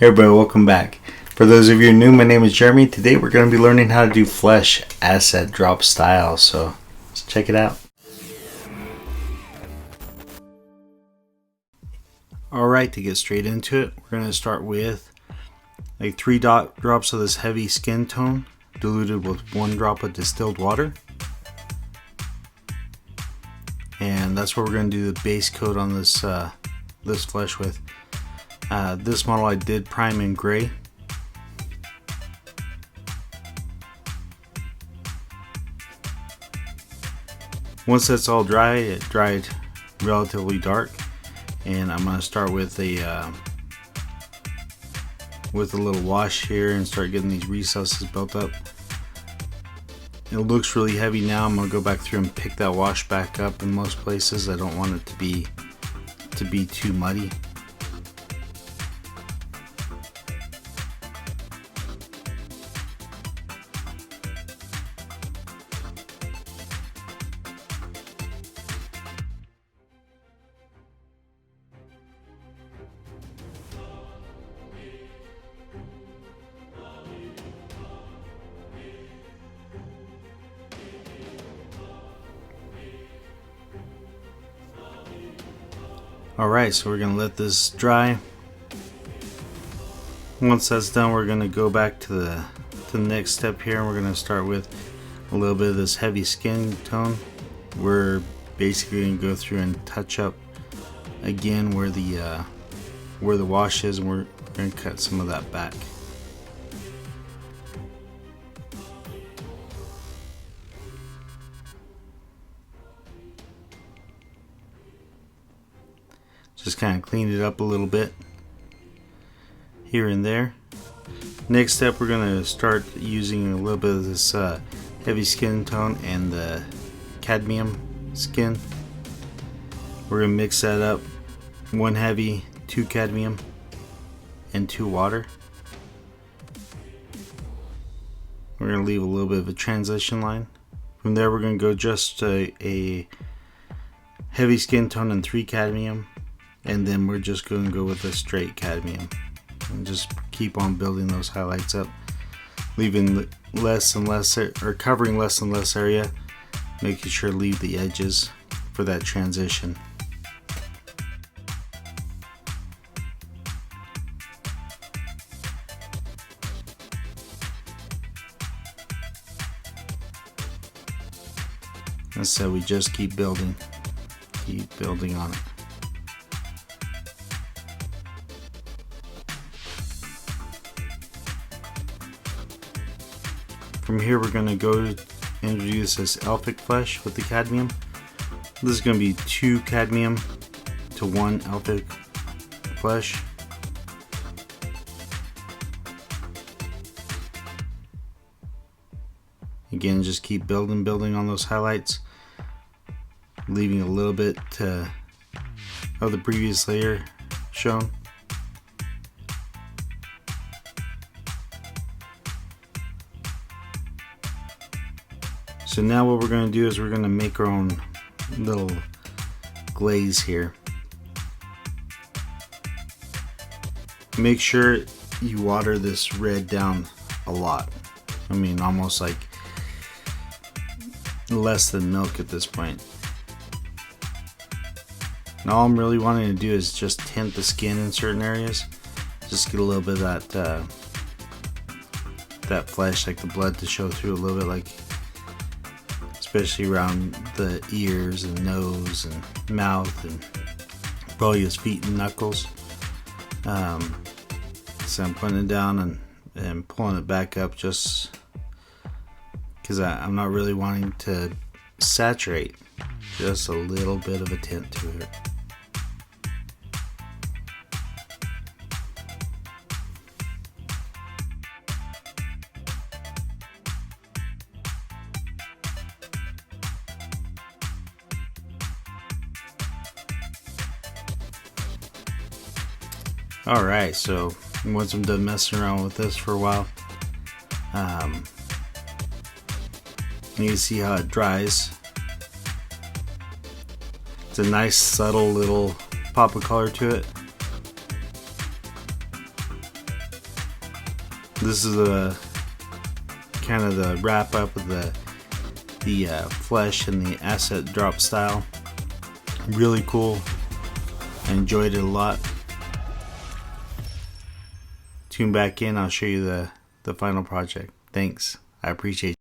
Hey everybody, welcome back. For those of you new, my name is Jeremy. Today we're going to be learning how to do flesh asset drop style, so let's check it out. Alright, to get straight into it, we're going to start with like 3 drops of this heavy skin tone diluted with 1 drop of distilled water. And that's what we're going to do the base coat on this this flesh with. This model I did prime in gray. Once that's all dry, it dried relatively dark, and I'm going to start with a little wash here and start getting these recesses built up. It looks really heavy now. I'm going to go back through and pick that wash back up in most places. I don't want it to be too muddy. Alright, so we're going to let this dry. Once that's done, we're going to go back to the next step here, and we're going to start with a little bit of this heavy skin tone. We're basically going to go through and touch up again where the wash is, and we're going to cut some of that back. Just kind of clean it up a little bit here and there. Next step, we're going to start using a little bit of this heavy skin tone and the cadmium skin. We're going to mix that up. 1 heavy, 2 cadmium, and 2 water. We're going to leave a little bit of a transition line. From there, we're going to go just a heavy skin tone and 3 cadmium. And then we're just going to go with a straight cadmium and just keep on building those highlights up, leaving less and less, or covering less and less area, making sure to leave the edges for that transition. And so we just keep building on it. From here, we're going to go introduce this elfic flesh with the cadmium. This is going to be 2 cadmium to 1 elfic flesh. Again, just keep building on those highlights, leaving a little bit of the previous layer shown. So now what we're going to do is we're going to make our own little glaze here. Make sure you water this red down a lot. I mean, almost like less than milk at this point. Now all I'm really wanting to do is just tint the skin in certain areas. Just get a little bit of that flesh, like the blood, to show through a little bit, like especially around the ears and nose and mouth and probably his feet and knuckles. So I'm putting it down and pulling it back up just because I'm not really wanting to saturate, just a little bit of a tint to it. Alright, so once I'm done messing around with this for a while, you can see how it dries. It's a nice subtle little pop of color to it. This is a kind of the wrap up of the flesh and the asset drop style. Really cool. I enjoyed it a lot. Tune back in, I'll show you the final project. Thanks. I appreciate you.